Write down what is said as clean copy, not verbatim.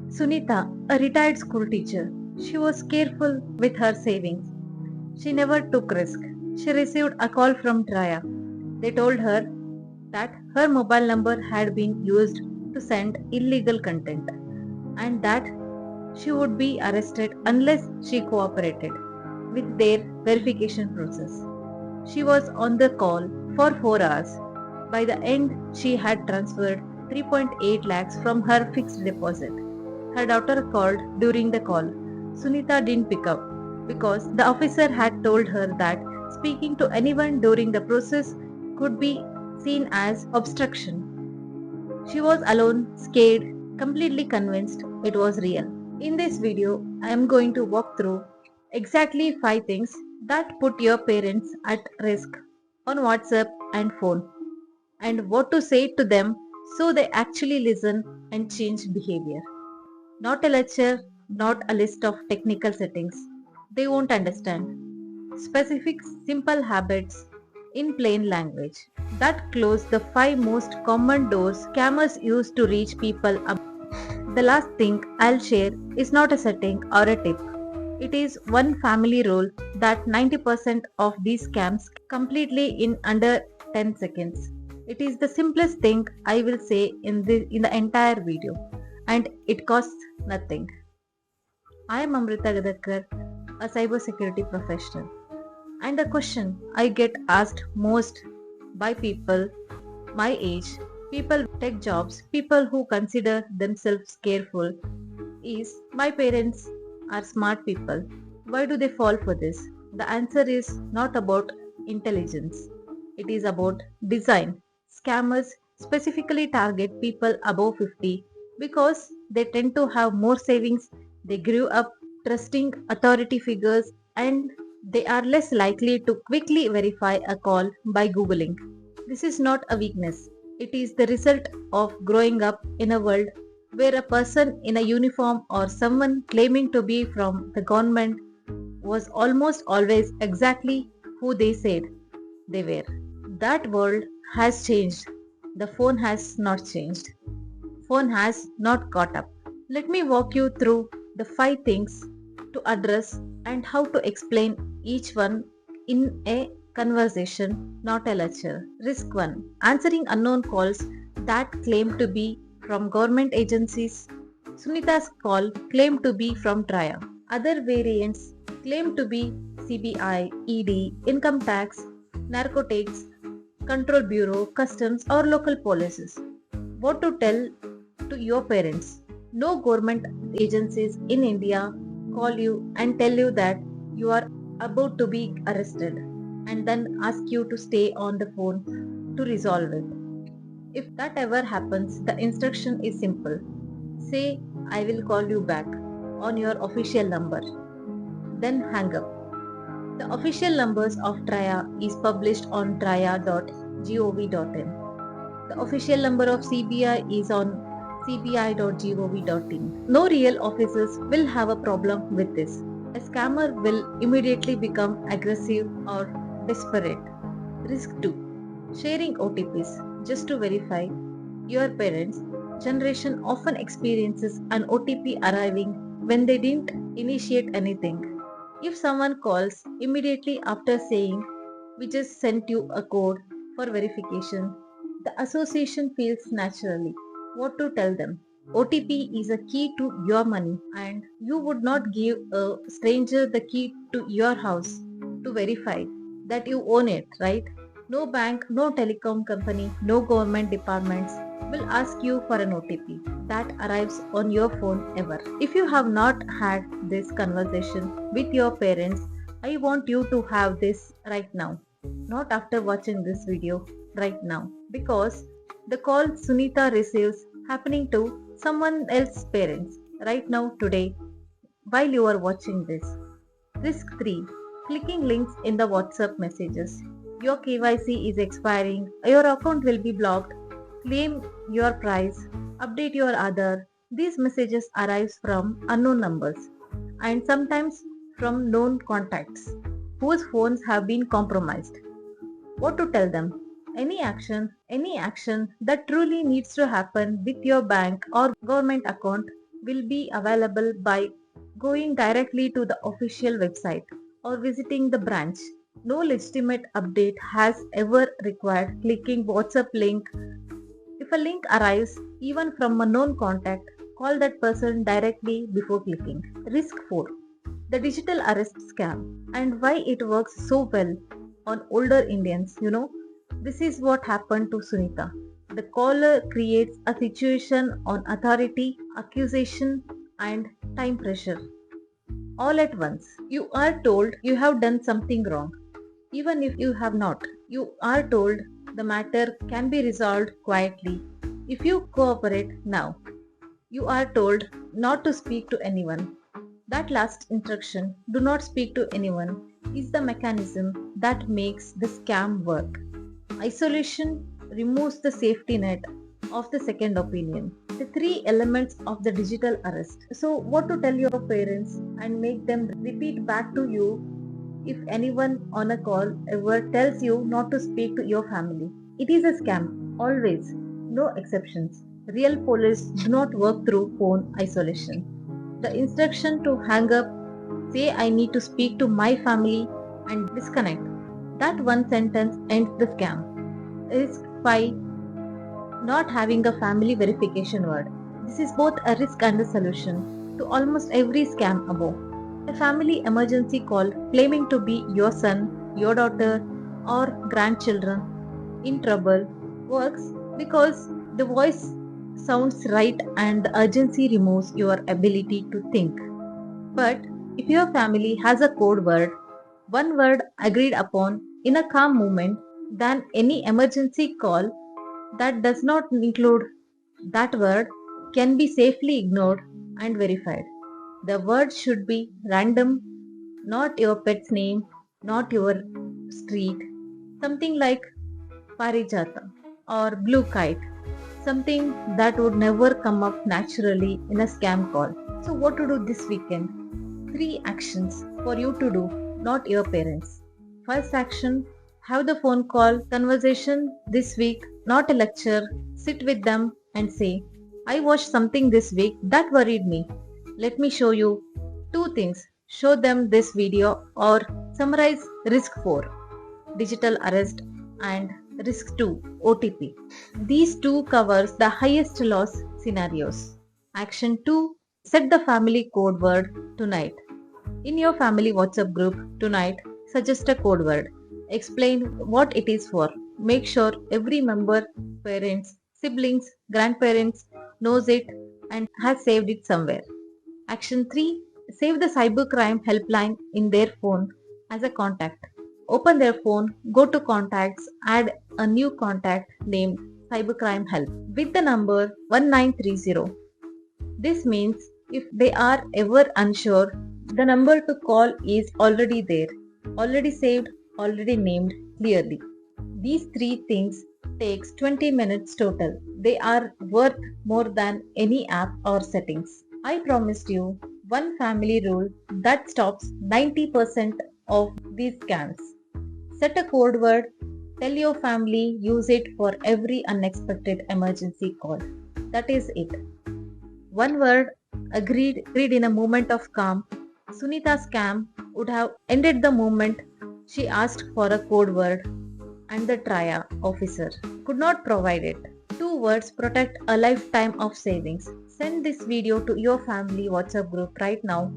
Sunita, a retired school teacher, she was careful with her savings. She never took risk. She received a call from Traya. They told her that her mobile number had been used to send illegal content and that she would be arrested unless she cooperated with their verification process. She was on the call for 4 hours. By the end, she had transferred 3.8 lakhs from her fixed deposit. Her daughter called during the call. Sunita didn't pick up because the officer had told her that speaking to anyone during the process could be seen as obstruction. She was alone, scared, completely convinced it was real. In this video, I am going to walk through exactly 5 things that put your parents at risk on WhatsApp and phone, and what to say to them so they actually listen and change behavior. Not a lecture, not a list of technical settings. They won't understand. Specific simple habits in plain language that close the 5 most common doors scammers use to reach people. The last thing I'll share is not a setting or a tip. It is one family rule that 90% of these scams completely in under 10 seconds. It is the simplest thing I will say in the entire video, and it costs nothing. I am Amrita Gadadkar, a cybersecurity professional, and the question I get asked most by people my age, people with tech jobs, people who consider themselves careful, is my parents are smart people. Why do they fall for this? The answer is not about intelligence. It is about design. Scammers specifically target people above 50 because they tend to have more savings, they grew up trusting authority figures, and they are less likely to quickly verify a call by Googling. This is not a weakness. It is the result of growing up in a world where a person in a uniform or someone claiming to be from the government was almost always exactly who they said they were. That world has changed. The phone has not changed. Phone has not caught up. Let me walk you through the 5 things to address and how to explain each one in a conversation, not a lecture. Risk 1: answering unknown calls that claim to be from government agencies. Sunita's call claimed to be from Traya. Other variants claim to be CBI, ED, income tax, narcotics, control bureau, customs, or local policies. What to tell to your parents? No government agencies in India call you and tell you that you are about to be arrested and then ask you to stay on the phone to resolve it. If that ever happens, the instruction is simple. Say, I will call you back on your official number. Then hang up. The official numbers of Traya is published on traya.gov.in. The official number of CBI is on cbi.gov.in. No real officers will have a problem with this. A scammer will immediately become aggressive or desperate. Risk 2: sharing OTPs just to verify. Your parents' generation often experiences an OTP arriving when they didn't initiate anything. If someone calls immediately after saying, "We just sent you a code for verification," the association feels naturally. What to tell them? OTP is a key to your money, and you would not give a stranger the key to your house to verify that you own it, right? No bank, no telecom company, no government departments will ask you for an OTP that arrives on your phone ever. If you have not had this conversation with your parents, I want you to have this right now. Not after watching this video, right now. Because the call Sunita receives happening to someone else's parents right now today while you are watching this. Risk 3: clicking links in the WhatsApp messages. Your KYC is expiring, your account will be blocked, claim your price, update your Aadhaar. These messages arrive from unknown numbers and sometimes from known contacts whose phones have been compromised. What to tell them? Any action that truly needs to happen with your bank or government account will be available by going directly to the official website or visiting the branch. No legitimate update has ever required clicking WhatsApp link. If a link arrives even from a known contact, call that person directly before clicking. Risk 4. The digital arrest scam and why it works so well on older Indians. This is what happened to Sunita. The caller creates a situation on authority, accusation, and time pressure all at once. You are told you have done something wrong, even if you have not. You are told the matter can be resolved quietly if you cooperate now. You are told not to speak to anyone. That last instruction, do not speak to anyone, is the mechanism that makes the scam work. Isolation removes the safety net of the second opinion. The three elements of the digital arrest. So, what to tell your parents and make them repeat back to you if anyone on a call ever tells you not to speak to your family. It is a scam, always, no exceptions. Real police do not work through phone isolation. The instruction to hang up, say I need to speak to my family and disconnect. That one sentence ends the scam. Risk 5. Not having a family verification word. This is both a risk and a solution to almost every scam above. A family emergency call claiming to be your son, your daughter, or grandchildren in trouble works because the voice sounds right and the urgency removes your ability to think. But if your family has a code word, one word agreed upon in a calm moment, then any emergency call that does not include that word can be safely ignored and verified. The word should be random, not your pet's name, not your street, something like Parijata or Blue Kite, something that would never come up naturally in a scam call. So, what to do this weekend? 3 actions for you to do, not your parents. First action, have the phone call conversation this week, not a lecture. Sit with them and say, I watched something this week that worried me. Let me show you 2 things. Show them this video or summarize risk 4, digital arrest, and risk 2, OTP. These two covers the highest loss scenarios. Action 2, set the family code word tonight. In your family WhatsApp group tonight, suggest a code word. Explain what it is for. Make sure every member, parents, siblings, grandparents knows it and has saved it somewhere. Action 3, save the cybercrime helpline in their phone as a contact. Open their phone, go to contacts, add a new contact named cybercrime help with the number 1930. This means if they are ever unsure, the number to call is already there, already saved, already named clearly. These 3 things takes 20 minutes total. They are worth more than any app or settings. I promised you one family rule that stops 90% of these scams. Set a code word, tell your family, use it for every unexpected emergency call. That is it. One word, agreed in a moment of calm. Sunita's scam would have ended the moment she asked for a code word and the TRIA officer could not provide it. 2 words protect a lifetime of savings. Send this video to your family WhatsApp group right now.